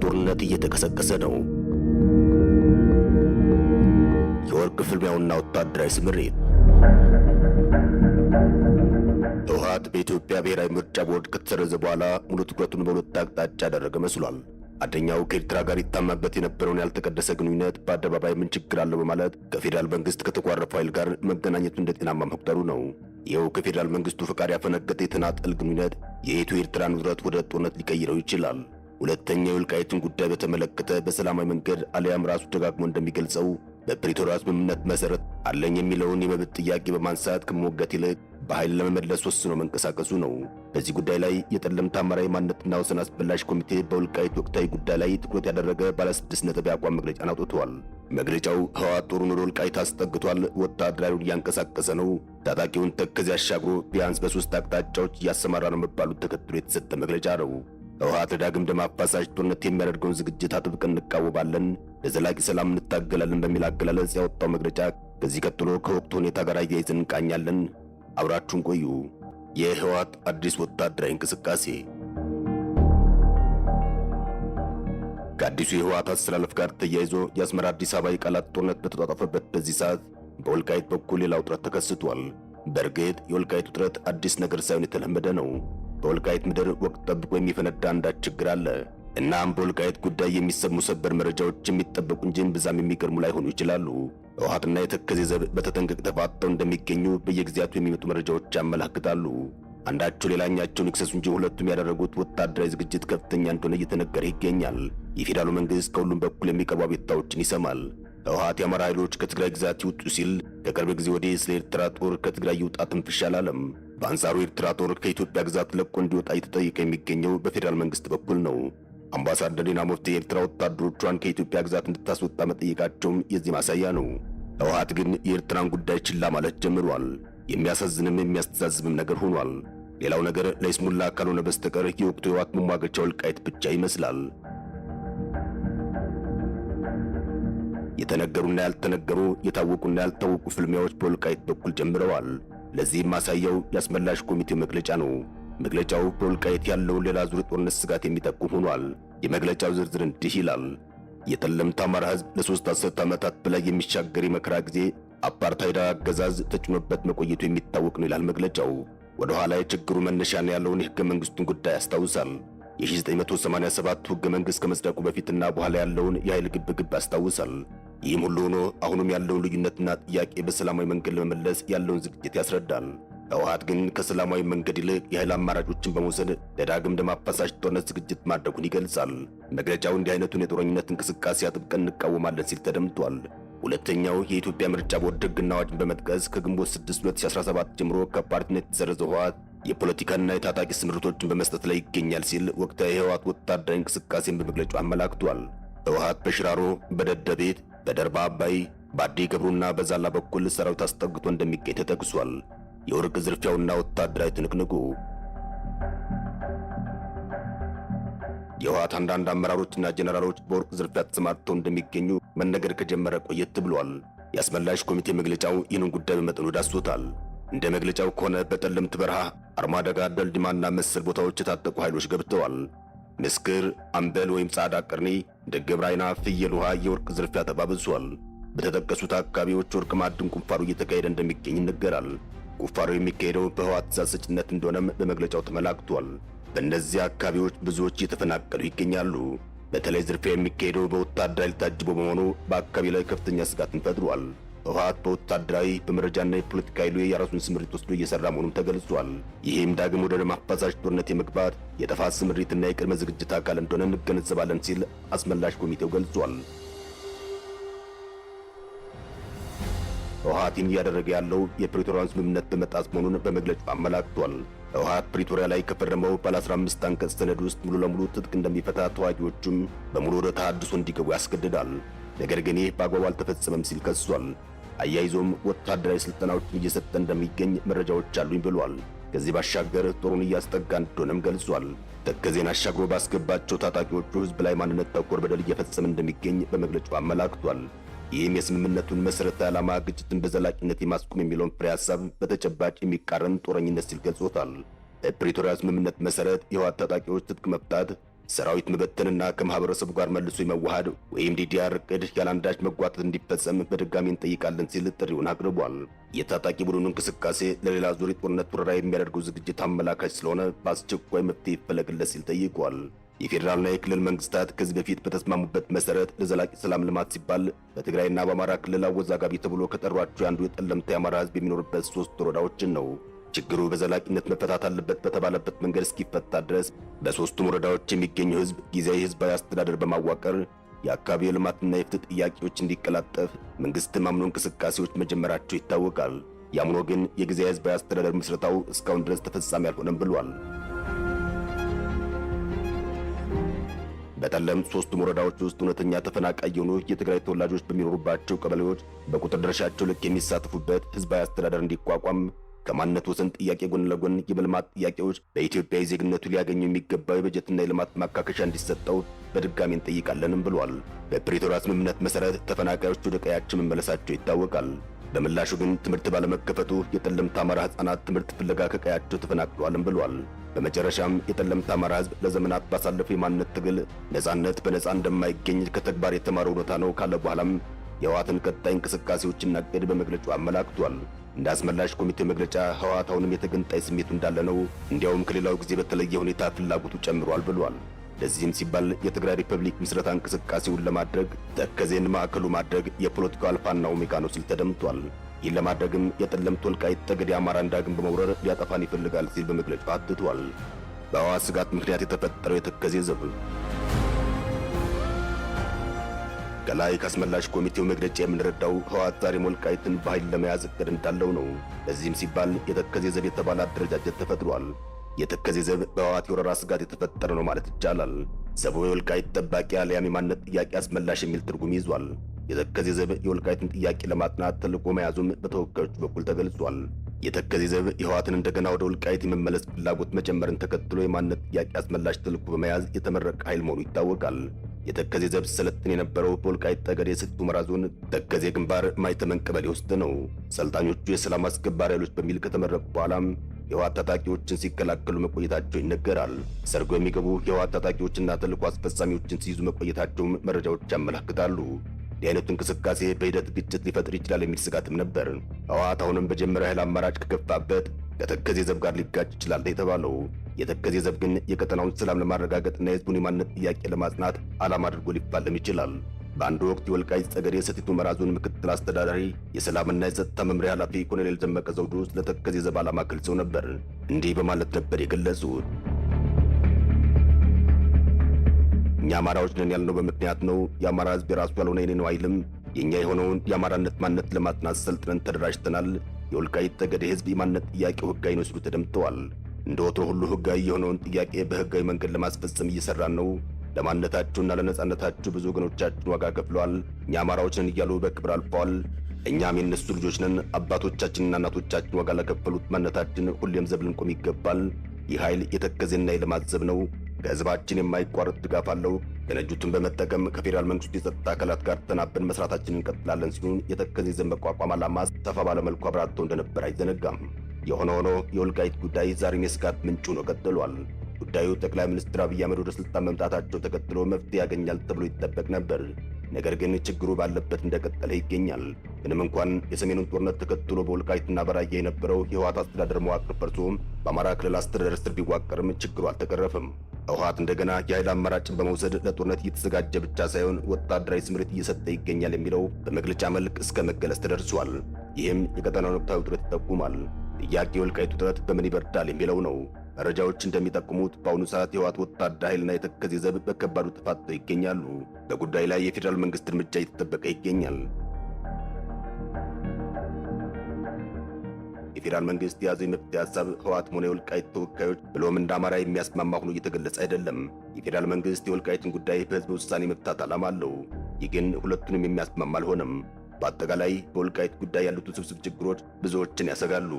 ጦርነት እየተቀሰቀሰ ነው። የወርቅ ፍልሚያውና ወታደራዊ ስምሪት። ህወሓት በኢትዮጵያ ብሔራዊ ምርጫ ቦርድ ከተሰረዘ በኋላ ሙሉ ትኩረቱን በሁለት አቅጣጫ ያደረገ መስሏል። አንደኛው ከኤርትራ ጋር ይታማበት የነበረውን ያልተቀደሰ ግንኙነት በአደባባይ ምን ችግር አለው በማለት ከፌዴራል መንግስት ከተቋረፈው ኃይል ጋር መገናኘቱ እንደ ጤናማ መቁጠሩ ነው። ይኸው ከፌዴራል መንግስቱ ፈቃድ ያፈነገጠ የተናጠል ግንኙነት የኢትዮ ኤርትራን ውጥረት ወደ ጦርነት ሊቀይረው ይችላል። ሁለተኛው የወልቃይትን ጉዳይ በተመለከተ በሰላማዊ መንገድ አሊያም ራሱ ደጋግሞ እንደሚገልጸው በፕሪቶሪያ ስምምነት መሰረት አለኝ የሚለውን የመብት ጥያቄ በማንሳት ከመሞገት ይልቅ በኃይል ለመመለስ ወስኖ መንቀሳቀሱ ነው። በዚህ ጉዳይ ላይ የጠለምት አማራዊ ማንነትና ወሰን አስመላሽ ኮሚቴ በወልቃይት ወቅታዊ ጉዳይ ላይ ትኩረት ያደረገ ባለ 6 ነጥብ የአቋም መግለጫን አውጥቷል። መግለጫው ህወሓት ጦሩን ወደ ወልቃይት አስጠግቷል፣ ወታደራዊውን እያንቀሳቀሰ ነው፣ ታጣቂውን ተከዜ አሻግሮ ቢያንስ በ3 አቅጣጫዎች እያሰማራ ነው መባሉን ተከትሎ የተሰጠ መግለጫ ነው። ህወሓት ለዳግም ደም አፋሳሽ ጦርነት የሚያደርገውን ዝግጅት አጥብቀን እንቃወማለን፣ ለዘላቂ ሰላም እንታገላለን በሚል አገላለጽ ያወጣው መግለጫ ከዚህ ቀጥሎ ከወቅቱ ሁኔታ ጋር አያይዘን እንቃኛለን። አብራችሁን ቆዩ። የህወሓት አዲስ ወታደራዊ እንቅስቃሴ። ከአዲሱ የህወሓት አስተላለፍ ጋር ተያይዞ የአስመራ አዲስ አበባ የቃላት ጦርነት በተጧጧፈበት በዚህ ሰዓት በወልቃይት በኩል ሌላ ውጥረት ተከስቷል። በእርግጥ የወልቃይት ውጥረት አዲስ ነገር ሳይሆን የተለመደ ነው። በወልቃይት ምድር ወቅት ጠብቆ የሚፈነዳ አንዳች ችግር አለ። እናም በወልቃይት ጉዳይ የሚሰሙ ሰበር መረጃዎች የሚጠበቁ እንጂ ብዛም የሚገርሙ ላይሆኑ ይችላሉ። ህወሓትና የተከዜ ዘብ በተጠንቀቅ ተፋጠው እንደሚገኙ በየጊዜያቱ የሚመጡ መረጃዎች ያመላክታሉ። አንዳቸው ሌላኛቸውን ይክሰሱ እንጂ ሁለቱም ያደረጉት ወታደራዊ ዝግጅት ከፍተኛ እንደሆነ እየተነገረ ይገኛል። የፌዴራሉ መንግስት ከሁሉም በኩል የሚቀርቡ አቤቱታዎችን ይሰማል። ህወሓት የአማራ ኃይሎች ከትግራይ ግዛት ይውጡ ሲል ከቅርብ ጊዜ ወዲህ ስለ ኤርትራ ጦር ከትግራይ ይውጣ ትንፍሽ አላለም። በአንጻሩ ኤርትራ ጦር ከኢትዮጵያ ግዛት ለቆ እንዲወጣ እየተጠየቀ የሚገኘው በፌዴራል መንግስት በኩል ነው። አምባሳደር ዲና ሙፍቲ የኤርትራ ወታደሮቿን ከኢትዮጵያ ግዛት እንድታስወጣ መጠየቃቸውም የዚህ ማሳያ ነው። ህወሓት ግን የኤርትራን ጉዳይ ችላ ማለት ጀምሯል። የሚያሳዝንም የሚያስተዛዝብም ነገር ሆኗል። ሌላው ነገር ለይስሙላ ካልሆነ በስተቀር የወቅቱ የህወሓት መሟገቻ ወልቃይት ብቻ ይመስላል። የተነገሩና ያልተነገሩ የታወቁና ያልታወቁ ፍልሚያዎች በወልቃይት በኩል ጀምረዋል። ለዚህም ማሳያው የአስመላሽ ኮሚቴው መግለጫ ነው። መግለጫው በወልቃይት ያለውን ሌላ ዙር ጦርነት ስጋት የሚጠቁም ሆኗል። የመግለጫው ዝርዝር እንዲህ ይላል። የጠለምት አማራ ህዝብ ለ3 አስርት ዓመታት በላይ የሚሻገር የመከራ ጊዜ አፓርታይድ አገዛዝ ተጭኖበት መቆየቱ የሚታወቅ ነው ይላል መግለጫው። ወደ ኋላ የችግሩ መነሻ ነው ያለውን የህገ መንግስቱን ጉዳይ ያስታውሳል። የ1987 ህገ መንግስት ከመጽደቁ በፊትና በኋላ ያለውን የኃይል ግብግብ ያስታውሳል። ይህም ሁሉ ሆኖ አሁንም ያለውን ልዩነትና ጥያቄ በሰላማዊ መንገድ ለመመለስ ያለውን ዝግጅት ያስረዳል። ህወሓት ግን ከሰላማዊ መንገድ ይልቅ የኃይል አማራጮችን በመውሰድ ለዳግም ደም አፋሳሽ ጦርነት ዝግጅት ማድረጉን ይገልጻል። መግለጫው እንዲህ አይነቱን የጦረኝነት እንቅስቃሴ አጥብቀን እንቃወማለን ሲል ተደምጧል። ሁለተኛው የኢትዮጵያ ምርጫ ቦርድ ህግና አዋጅን በመጥቀስ ከግንቦት 6 2017 ጀምሮ ከፓርቲነት የተሰረዘው ህወሓት የፖለቲካና የታጣቂ ስምሪቶችን በመስጠት ላይ ይገኛል ሲል ወቅታዊ የህወሓት ወታደራዊ እንቅስቃሴን በመግለጫው አመላክቷል። ህወሓት በሽራሮ፣ በደደቤት፣ በደርባ አባይ፣ በአዲ ገብሩና በዛላ በኩል ሰራዊት አስጠግቶ እንደሚገኝ ተጠቅሷል። የወርቅ ዝርፊያውና ወታደራዊ ትንቅንቁ። የህወሓት አንዳንድ አመራሮችና ጀነራሎች በወርቅ ዝርፊያ ተሰማርተው እንደሚገኙ መነገር ከጀመረ ቆየት ብሏል። የአስመላሽ ኮሚቴ መግለጫው ይህንን ጉዳይ በመጠኑ ዳስሶታል። እንደ መግለጫው ከሆነ በጠለምት በረሃ፣ አርማደጋ፣ ደልድማና መሰል ቦታዎች የታጠቁ ኃይሎች ገብተዋል። ምስክር፣ አምበል ወይም ጻዳ ቀርኔ፣ ደገብራይና፣ ፍየል ውሃ የወርቅ ዝርፊያ ተባብሷል። በተጠቀሱት አካባቢዎች ወርቅ ማዕድን ቁፋሮ እየተካሄደ እንደሚገኝ ይነገራል። ቁፋሮ የሚካሄደው በህወሓት ትዕዛዝ ሰጭነት እንደሆነም በመግለጫው ተመላክቷል። በእነዚህ አካባቢዎች ብዙዎች እየተፈናቀሉ ይገኛሉ። በተለይ ዝርፊያ የሚካሄደው በወታደራዊ ታጅቦ በመሆኑ በአካባቢ ላይ ከፍተኛ ስጋትን ፈጥሯል። ህወሓት በወታደራዊ በመረጃና የፖለቲካ ኃይሉ የራሱን ስምሪት ወስዶ እየሰራ መሆኑም ተገልጿል። ይህም ዳግም ወደ ደም አፋሳሽ ጦርነት የመግባት የጥፋት ስምሪትና የቅድመ ዝግጅት አካል እንደሆነ እንገነዘባለን ሲል አስመላሽ ኮሚቴው ገልጿል። ህወሓት እያደረገ ያለው የፕሪቶሪያን ስምምነት በመጣስ መሆኑን በመግለጫው አመላክቷል። ህወሓት ፕሪቶሪያ ላይ ከፈረመው ባለ 15 አንቀጽ ሰነድ ውስጥ ሙሉ ለሙሉ ትጥቅ እንደሚፈታ ተዋጊዎቹም በሙሉ ወደ ተሃድሶ እንዲገቡ ያስገድዳል። ነገር ግን ይህ በአግባቡ አልተፈጸመም ሲል ከሷል። አያይዞም ወታደራዊ ስልጠናዎችን እየሰጠ እንደሚገኝ መረጃዎች አሉኝ ብሏል። ከዚህ ባሻገር ጦሩን እያስጠጋ እንደሆነም ገልጿል። ተከዜን አሻግሮ ባስገባቸው ታጣቂዎቹ ህዝብ ላይ ማንነት ተኮር በደል እየፈጸመ እንደሚገኝ በመግለጫው አመላክቷል። ይህም የስምምነቱን መሰረታዊ ዓላማ ግጭትን በዘላቂነት የማስቆም የሚለውን ፍሬ ሐሳብ በተጨባጭ የሚቃረን ጦረኝነት ሲል ገልጾታል። በፕሪቶሪያ ስምምነት መሰረት የህወሓት ታጣቂዎች ትጥቅ መፍታት ሰራዊት መበተንና ከማህበረሰቡ ጋር መልሶ የመዋሃድ ወይም ዲዲአር ዕቅድ ያለአንዳች መጓተት እንዲፈጸም በድጋሚ እንጠይቃለን ሲል ጥሪውን አቅርቧል። የታጣቂ ቡድኑ እንቅስቃሴ ለሌላ ዙር ጦርነት ወረራ የሚያደርገው ዝግጅት አመላካች ስለሆነ በአስቸኳይ መፍትሄ ይፈለግለት ሲል ጠይቋል። የፌዴራልና የክልል መንግስታት ከዚህ በፊት በተስማሙበት መሰረት ለዘላቂ ሰላም ልማት ሲባል በትግራይና በአማራ ክልል አወዛጋቢ ተብሎ ከጠሯቸው አንዱ የጠለምት የአማራ ህዝብ የሚኖርበት 3 ወረዳዎችን ነው። ችግሩ በዘላቂነት መፈታት አለበት በተባለበት መንገድ እስኪፈታ ድረስ በ3ቱም ወረዳዎች የሚገኘው ህዝብ ጊዜያዊ ህዝባዊ አስተዳደር በማዋቀር የአካባቢ የልማትና የፍትህ ጥያቄዎች እንዲቀላጠፍ መንግስት ማምኖ እንቅስቃሴዎች መጀመራቸው ይታወቃል። ያምኖ ግን የጊዜያዊ ህዝባዊ አስተዳደር ምስረታው እስካሁን ድረስ ተፈጻሚ አልሆነም ብሏል። በጠለምት 3ቱም ወረዳዎች ውስጥ እውነተኛ ተፈናቃይ የሆኑ የትግራይ ተወላጆች በሚኖሩባቸው ቀበሌዎች በቁጥር ድርሻቸው ልክ የሚሳተፉበት ህዝባዊ አስተዳደር እንዲቋቋም ከማንነት ወሰን ጥያቄ ጎን ለጎን የልማት ጥያቄዎች በኢትዮጵያዊ ዜግነቱ ሊያገኙ የሚገባው የበጀትና የልማት ማካከሻ እንዲሰጠው በድጋሚ እንጠይቃለንም ብሏል። በፕሪቶሪያ ስምምነት መሰረት ተፈናቃዮች ወደ ቀያቸው መመለሳቸው ይታወቃል። በምላሹ ግን ትምህርት ባለመከፈቱ የጠለምት አማራ ህጻናት ትምህርት ፍለጋ ከቀያቸው ተፈናቅለዋልም ብሏል። በመጨረሻም የጠለምት አማራ ህዝብ ለዘመናት ባሳለፈው የማንነት ትግል ነጻነት በነጻ እንደማይገኝ ከተግባር የተማረው እውነታ ነው ካለ በኋላም የህወሓትን ቀጣይ እንቅስቃሴዎችና ዕቅድ በመግለጫው አመላክቷል። እንደ አስመላሽ ኮሚቴው መግለጫ ህወሓት አሁንም የተገንጣይ ስሜቱ እንዳለ ነው፣ እንዲያውም ከሌላው ጊዜ በተለየ ሁኔታ ፍላጎቱ ጨምሯል ብሏል። ለዚህም ሲባል የትግራይ ሪፐብሊክ ምስረታ እንቅስቃሴውን ለማድረግ ተከዜን ማዕከሉ ማድረግ የፖለቲካው አልፋና ኦሜጋ ነው ሲል ተደምጧል። ይህን ለማድረግም የጠለምት ወልቃይት ጠገዴ አማራን ዳግም በመውረር ሊያጠፋን ይፈልጋል ሲል በመግለጫው አትቷል። በህወሓት ስጋት ምክንያት የተፈጠረው የተከዜ ዘብ ከላይ ካስመላሽ ኮሚቴው መግለጫ የምንረዳው ህወሓት ዛሬም ወልቃይትን በኃይል ለመያዝ እቅድ እንዳለው ነው። ለዚህም ሲባል የተከዜ ዘብ የተባለ አደረጃጀት ተፈጥሯል። የተከዜ ዘብ በህወሓት የወረራ ስጋት የተፈጠረ ነው ማለት ይቻላል። ዘቡ የወልቃይት ጠባቂ አልያም የማንነት ጥያቄ አስመላሽ የሚል ትርጉም ይዟል። የተከዜ ዘብ የወልቃይትን ጥያቄ ለማጥናት ተልዕኮ መያዙም በተወካዮች በኩል ተገልጿል። የተከዜ ዘብ የህወሓትን እንደገና ወደ ወልቃይት የመመለስ ፍላጎት መጨመርን ተከትሎ የማንነት ጥያቄ አስመላሽ ተልዕኮ በመያዝ የተመረቀ ኃይል መሆኑ ይታወቃል። የተከዜ ዘብ ሲሰለጥን የነበረው በወልቃይት ጠገዴ ሰቲት ሁመራ ዞን ተከዜ ግንባር ማይተመን ቀበሌ ውስጥ ነው። ሰልጣኞቹ የሰላም አስከባሪ ኃይሎች በሚል ከተመረቁ በኋላም የህወሓት ታጣቂዎችን ሲከላከሉ መቆየታቸው ይነገራል። ሰርጎ የሚገቡ የህወሓት ታጣቂዎችና ተልዕኮ አስፈጻሚዎችን ሲይዙ መቆየታቸውም መረጃዎች ያመለክታሉ። ይህ አይነቱ እንቅስቃሴ በሂደት ግጭት ሊፈጥር ይችላል የሚል ስጋትም ነበር። ህወሓት አሁንም በጀመረ ኃይል አማራጭ ከገፋበት ከተከዜ ዘብ ጋር ሊጋጭ ይችላል የተባለው የተከዜ ዘብ ግን የቀጠናውን ሰላም ለማረጋገጥና የህዝቡን የማንነት ጥያቄ ለማጽናት ዓላማ አድርጎ ሊፋለም ይችላል። በአንድ ወቅት የወልቃይት ጠገዴ ሰቲት ሁመራ ዞን ምክትል አስተዳዳሪ የሰላምና የጸጥታ መምሪያ ኃላፊ ኮሎኔል ደመቀ ዘውዱ ለተከዜ ዘብ ዓላማ ገልጸው ነበር። እንዲህ በማለት ነበር የገለጹት። እኛ አማራዎች ነን ያልነው በምክንያት ነው። የአማራ ህዝብ የራሱ ያልሆነ የኔ ነው አይልም። የኛ የሆነውን የአማራነት ማንነት ለማጥናት ሰልጥነን ተደራጅተናል። የወልቃይት ጠገዴ ህዝብ የማንነት ጥያቄው ህጋዊ ነው ሲሉ ተደምጠዋል። እንደ ወትሮ ሁሉ ህጋዊ የሆነውን ጥያቄ በህጋዊ መንገድ ለማስፈጸም እየሰራን ነው። ለማንነታቸውና ለነጻነታቸው ብዙ ወገኖቻችን ዋጋ ከፍለዋል። እኛ አማራዎች ነን እያሉ በክብር አልፈዋል። እኛም የነሱ ልጆች ነን። አባቶቻችንና እናቶቻችን ዋጋ ለከፈሉት ማንነታችን ሁሌም ዘብ ልንቆም ይገባል። ይህ ኃይል የተከዜና የልማት ዘብ ነው። ከህዝባችን የማይቋረጥ ድጋፍ አለው። ቅንጅቱን በመጠቀም ከፌዴራል መንግስቱ የጸጥታ አካላት ጋር ተናበን መስራታችንን እንቀጥላለን ሲሉ የተከዜ ዘብ መቋቋም ዓላማ ሰፋ ባለመልኩ አብራርተው እንደነበር አይዘነጋም። የሆነ ሆኖ የወልቃይት ጉዳይ ዛሬም የስጋት ምንጭ ሆኖ ቀጥሏል። ጉዳዩ ጠቅላይ ሚኒስትር አብይ አህመድ ወደ ስልጣን መምጣታቸው ተከትሎ መፍትሄ ያገኛል ተብሎ ይጠበቅ ነበር። ነገር ግን ችግሩ ባለበት እንደቀጠለ ይገኛል። ምንም እንኳን የሰሜኑን ጦርነት ተከትሎ በወልቃይትና በራያ የነበረው የህወሓት አስተዳደር መዋቅር ፈርሶ በአማራ ክልል አስተዳደር ስር ቢዋቀርም ችግሩ አልተቀረፈም። ህወሓት እንደገና የኃይል አማራጭን በመውሰድ ለጦርነት እየተዘጋጀ ብቻ ሳይሆን ወታደራዊ ስምሪት እየሰጠ ይገኛል የሚለው በመግለጫ መልክ እስከ መገለጽ ተደርሷል። ይህም የቀጠናውን ወቅታዊ ውጥረት ይጠቁማል። ጥያቄ የወልቃይት ውጥረት በምን ይበርዳል የሚለው ነው። መረጃዎች እንደሚጠቁሙት በአሁኑ ሰዓት የህወሓት ወታደራዊ ኃይልና የተከዜ ዘብ በከባዱ ተፋጠው ይገኛሉ። በጉዳይ ላይ የፌዴራል መንግስት እርምጃ እየተጠበቀ ይገኛል። የፌዴራል መንግስት የያዘው የመፍትሄ ሐሳብ ህወሓትም ሆነ የወልቃይት ተወካዮች ብሎም እንደ አማራ የሚያስማማ ሆኖ እየተገለጸ አይደለም። የፌዴራል መንግስት የወልቃይትን ጉዳይ በህዝብ ውሳኔ መፍታት ዓላማ አለው። ይህ ግን ሁለቱንም የሚያስማማ አልሆነም። በአጠቃላይ በወልቃይት ጉዳይ ያሉት ውስብስብ ችግሮች ብዙዎችን ያሰጋሉ።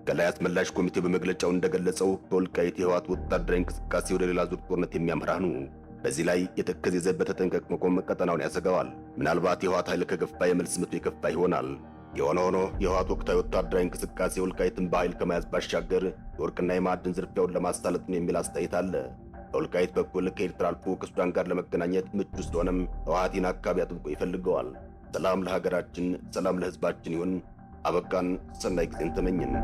ከላይ አስመላሽ ኮሚቴው በመግለጫው እንደገለጸው በወልቃይት የህወሓት ወታደራዊ እንቅስቃሴ ወደ ሌላ ዙር ጦርነት የሚያመራ ነው። በዚህ ላይ የተከዜ ዘብ በተጠንቀቅ መቆም ቀጠናውን ያሰጋዋል። ምናልባት የህወሓት ኃይል ከገፋ የመልስ ምቱ የከፋ ይሆናል። የሆነ ሆኖ የህወሓት ወቅታዊ ወታደራዊ እንቅስቃሴ ወልቃይትን በኃይል ከመያዝ ባሻገር የወርቅና የማዕድን ዝርፊያውን ለማሳለጥ ነው የሚል አስተያየት አለ። በወልቃይት በኩል ከኤርትራ አልፎ ከሱዳን ጋር ለመገናኘት ምቹ ስለሆነም ህወሓትን አካባቢ አጥብቆ ይፈልገዋል። ሰላም ለሀገራችን፣ ሰላም ለህዝባችን ይሁን። አበቃን። ሰናይ ጊዜን ተመኘን።